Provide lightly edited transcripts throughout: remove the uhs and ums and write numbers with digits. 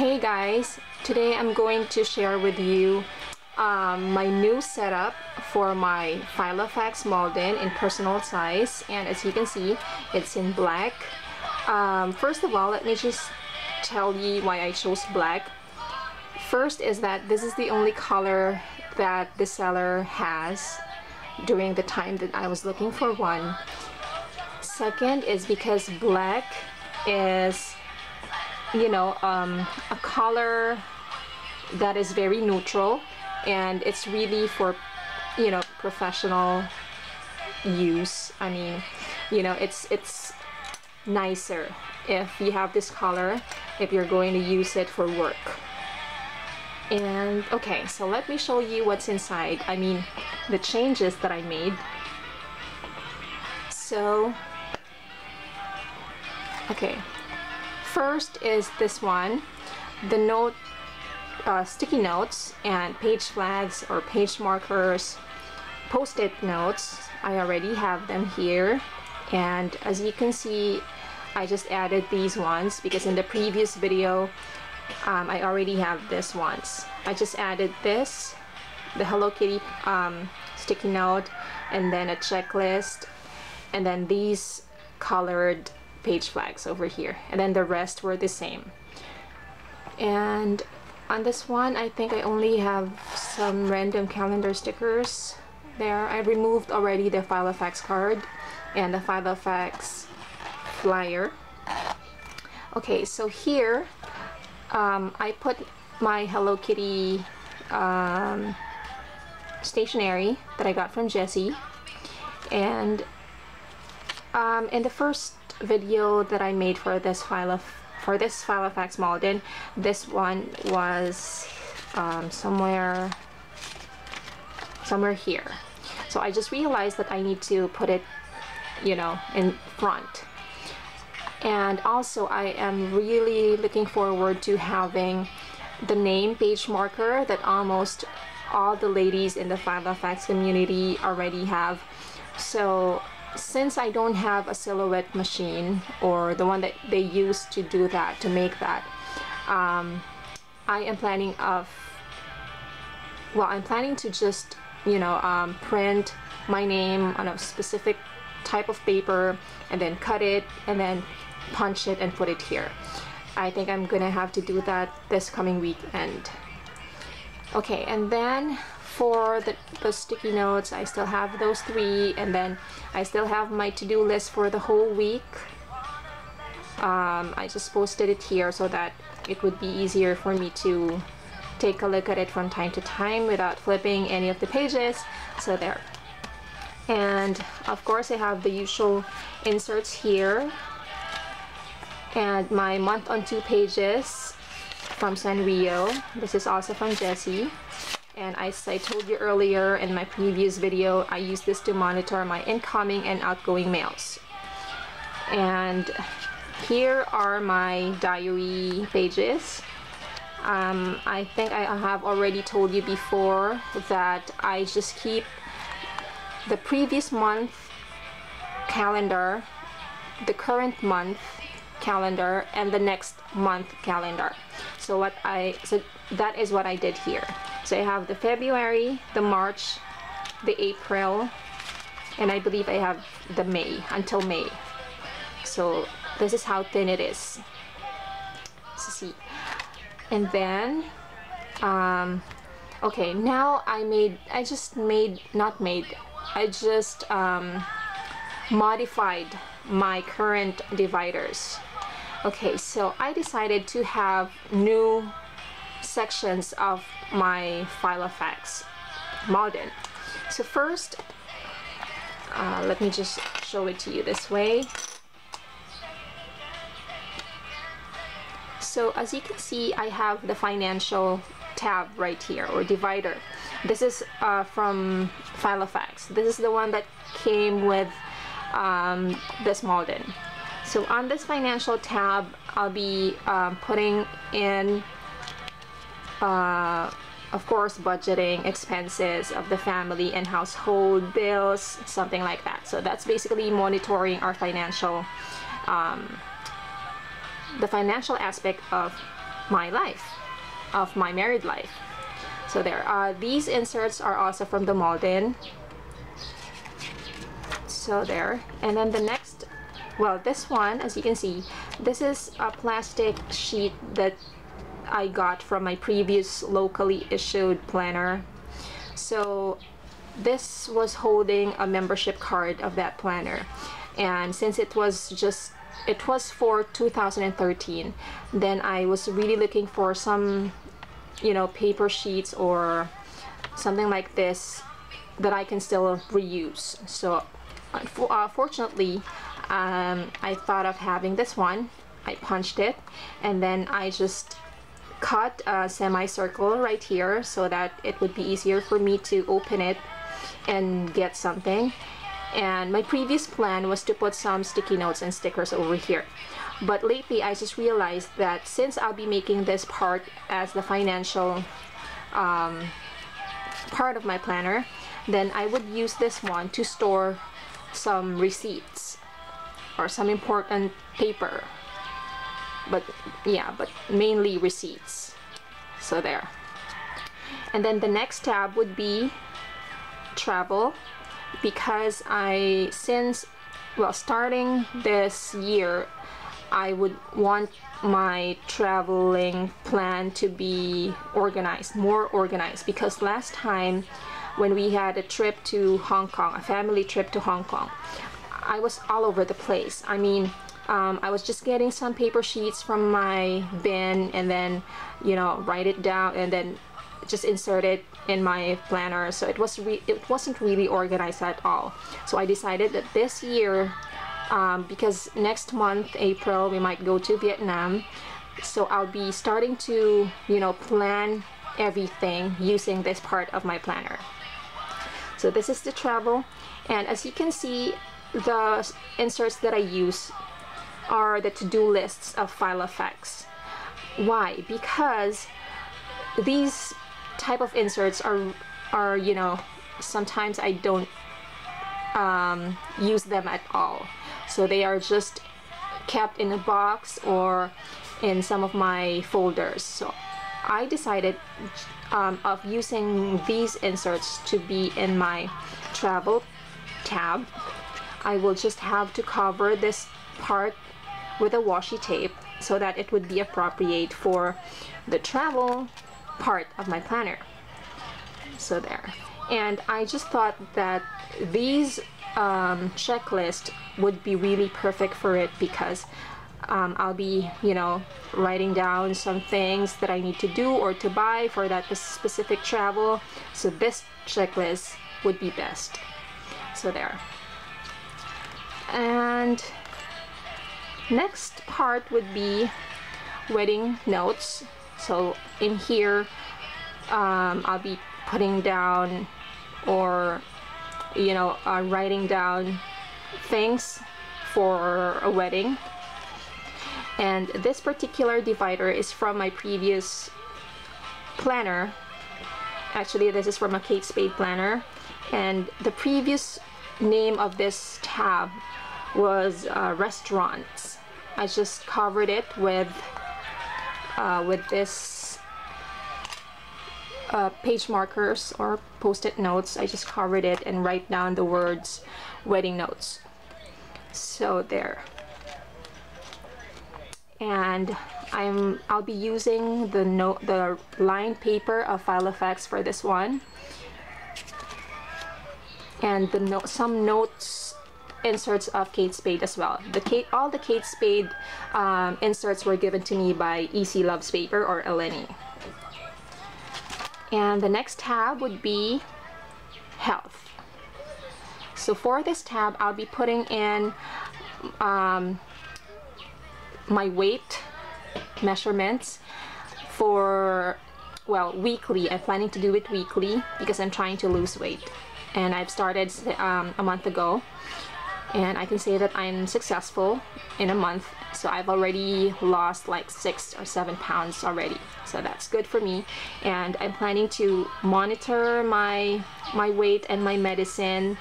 Hey guys, today I'm going to share with you my new setup for my Filofax Malden in personal size, and as you can see it's in black. First of all, let me just tell you why I chose black. First is that this is the only color that the seller has during the time that I was looking for one. Second is because black is a color that is very neutral, and it's really for professional use. I mean, it's nicer if you have this color if you're going to use it for work. And okay, so let me show you what's inside. I mean, the changes that I made. So okay, first is this one, the sticky notes and page flags or page markers, post-it notes. I already have them here, and as you can see, I just added these ones because in the previous video I already have this ones. I just added this, the Hello Kitty sticky note, and then a checklist, and then these colored page flags over here, and then the rest were the same. And on this one, I think I only have some random calendar stickers there. I removed already the Filofax card and the Filofax flyer. Okay, so here I put my Hello Kitty stationery that I got from Jessie, and in the first video that I made for this Filofax Malden, this one was somewhere here. So I just realized that I need to put it in front. And also I am really looking forward to having the name page marker that almost all the ladies in the Filofax community already have. So since I don't have a silhouette machine, or the one that they use to do that, to make that, I am planning I'm planning to just print my name on a specific type of paper and then cut it and then punch it and put it here. I think I'm gonna have to do that this coming weekend. Okay, and then for the sticky notes, I still have those 3, and then I still have my to-do list for the whole week. I just posted it here so that it would be easier for me to take a look at it from time to time without flipping any of the pages. So there. And of course I have the usual inserts here, and my month on 2 pages from Sanrio. This is also from Jessie. And as I told you earlier in my previous video, I use this to monitor my incoming and outgoing mails. And here are my diary pages. I think I have already told you before that I just keep the previous month calendar, the current month calendar, and the next month calendar. So that is what I did here. So I have the February, the March, the April, and I believe I have the May, until May. So this is how thin it is. So see. And then okay, now I just modified my current dividers. Okay, so I decided to have new sections of my Filofax Malden. So first, let me just show it to you this way. So as you can see, I have the financial tab right here, or divider. This is from Filofax. This is the one that came with this Malden. So on this financial tab, I'll be putting in of course budgeting, expenses of the family and household bills, something like that. So that's basically monitoring our financial the financial aspect of my life, of my married life. So there, these inserts are also from the Malden. So there, and then the next, well, this one, as you can see, this is a plastic sheet that I got from my previous locally issued planner. So this was holding a membership card of that planner, and since it was for 2013, then I was really looking for some, you know, paper sheets or something like this that I can still reuse. So fortunately, I thought of having this one. I punched it, and then I just cut a semicircle right here so that it would be easier for me to open it and get something. And my previous plan was to put some sticky notes and stickers over here, but lately I just realized that since I'll be making this part as the financial part of my planner, then I would use this one to store some receipts or some important paper, but yeah, but mainly receipts. So there. And then the next tab would be travel, because starting this year, I would want my traveling plan to be organized, more organized, because last time when we had a trip to Hong Kong, a family trip to Hong Kong, I was all over the place. I mean, I was just getting some paper sheets from my bin and then, you know, write it down and then just insert it in my planner. So it wasn't really organized at all. So I decided that this year, because next month, April, we might go to Vietnam, so I'll be starting to, you know, plan everything using this part of my planner. So this is the travel, and as you can see, the inserts that I use are the to-do lists of Filofax. Why? Because these type of inserts are, you know, sometimes I don't use them at all. So they are just kept in a box or in some of my folders. So I decided of using these inserts to be in my travel tab. I will just have to cover this part with a washi tape so that it would be appropriate for the travel part of my planner. So there. And I just thought that these checklist would be really perfect for it, because I'll be, you know, writing down some things that I need to do or to buy for that specific travel. So this checklist would be best. So there. And next part would be wedding notes. So in here, I'll be putting down or, you know, writing down things for a wedding. And this particular divider is from my previous planner. Actually, this is from a Kate Spade planner, and the previous name of this tab was restaurants. I just covered it with this page markers or post-it notes. I just covered it and write down the words wedding notes. So there. And I'll be using the lined paper of Filofax for this one, and some notes inserts of Kate Spade as well. All the Kate Spade inserts were given to me by Easy Loves Paper or Eleni. And the next tab would be health. So for this tab, I'll be putting in my weight measurements for, well, weekly. I'm planning to do it weekly because I'm trying to lose weight, and I've started a month ago, and I can say that I'm successful in a month. So I've already lost like 6 or 7 pounds already, so that's good for me. And I'm planning to monitor my weight and my medicine,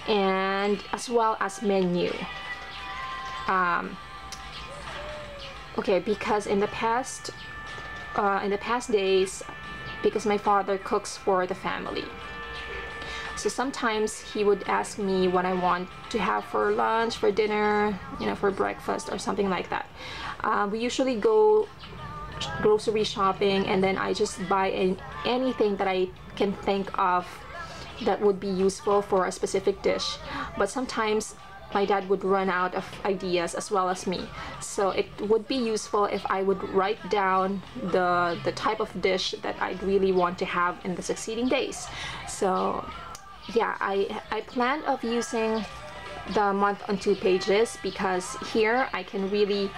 and as well as menu. Okay, because in the past days, because my father cooks for the family, so sometimes he would ask me what I want to have for lunch, for dinner, you know, for breakfast or something like that. We usually go grocery shopping, and then I just buy anything that I can think of that would be useful for a specific dish. But sometimes my dad would run out of ideas, as well as me. So it would be useful if I would write down the type of dish that I'd really want to have in the succeeding days. So yeah, I plan of using the month on 2 pages, because here I can really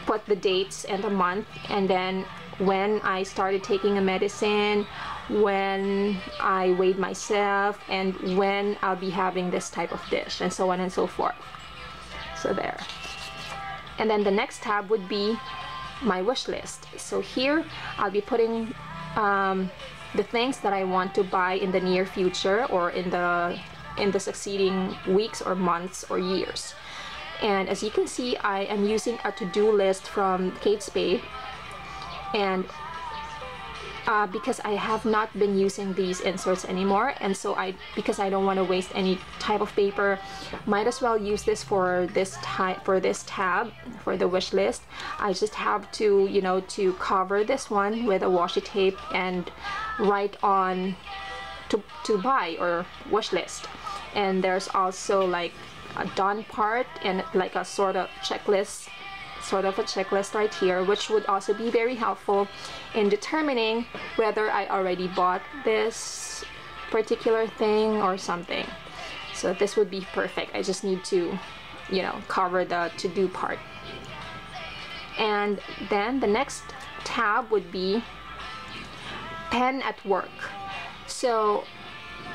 put the dates and the month, and then when I started taking a medicine, when I weighed myself, and when I'll be having this type of dish, and so on and so forth. So there. And then the next tab would be my wish list. So here I'll be putting the things that I want to buy in the near future, or in the succeeding weeks or months or years. And as you can see, I am using a to-do list from Kate Spade, and because I have not been using these inserts anymore, and so because I don't want to waste any type of paper, might as well use this for this tab for the wish list. I just have to, you know, to cover this one with a washi tape and write on to buy or wish list. And there's also like a done part and like a sort of a checklist right here, which would also be very helpful in determining whether I already bought this particular thing or something. So this would be perfect. I just need to, you know, cover the to-do part. And then the next tab would be pen at work. So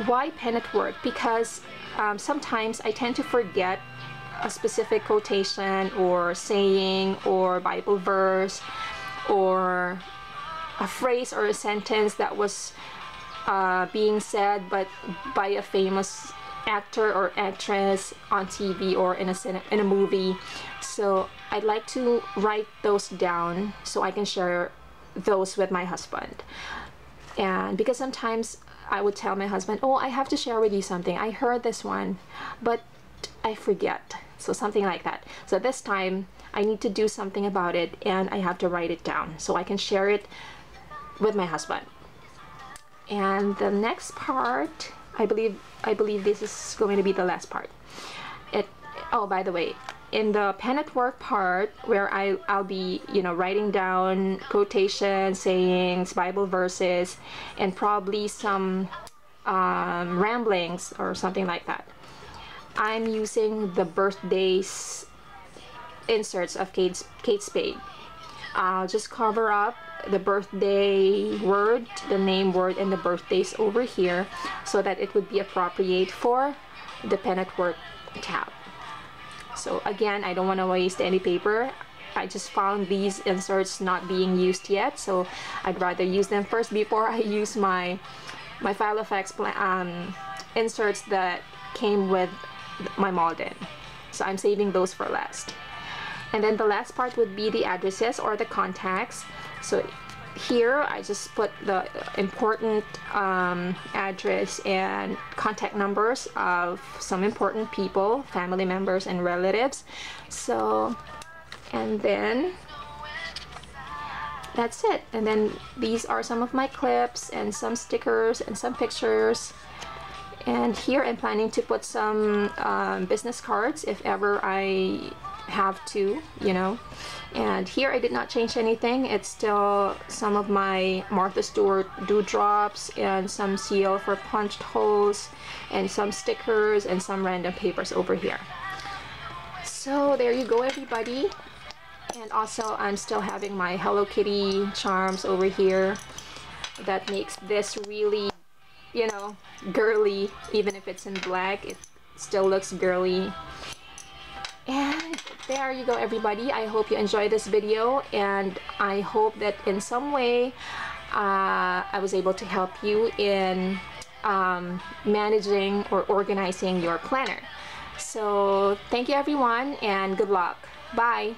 why pen at work? Because sometimes I tend to forget a specific quotation or saying or Bible verse or a phrase or a sentence that was being said but by a famous actor or actress on TV or in a movie. So I'd like to write those down so I can share those with my husband. And because sometimes I would tell my husband, oh, I have to share with you something, I heard this one, but I forget. So something like that. So this time I need to do something about it, and I have to write it down so I can share it with my husband. And the next part, I believe this is going to be the last part. Oh, by the way, in the pen at work part, where I'll be, you know, writing down quotations, sayings, Bible verses, and probably some ramblings or something like that, I'm using the birthdays inserts of Kate Spade. I'll just cover up the birthday word, the name word, and the birthdays over here so that it would be appropriate for the pen at work tab. So again, I don't want to waste any paper. I just found these inserts not being used yet, so I'd rather use them first before I use my Filofax inserts that came with my Malden. So I'm saving those for last. And then the last part would be the addresses or the contacts. So here I just put the important address and contact numbers of some important people, family members and relatives. So, and then that's it. And then these are some of my clips and some stickers and some pictures. And here I'm planning to put some business cards if ever I have to, you know. And here I did not change anything. It's still some of my Martha Stewart dewdrops and some seal for punched holes and some stickers and some random papers over here. So there you go, everybody. And also I'm still having my Hello Kitty charms over here. That makes this really, you know, girly. Even if it's in black, it still looks girly. And there you go, everybody. I hope you enjoyed this video, and I hope that in some way I was able to help you in managing or organizing your planner. So thank you, everyone, and good luck. Bye!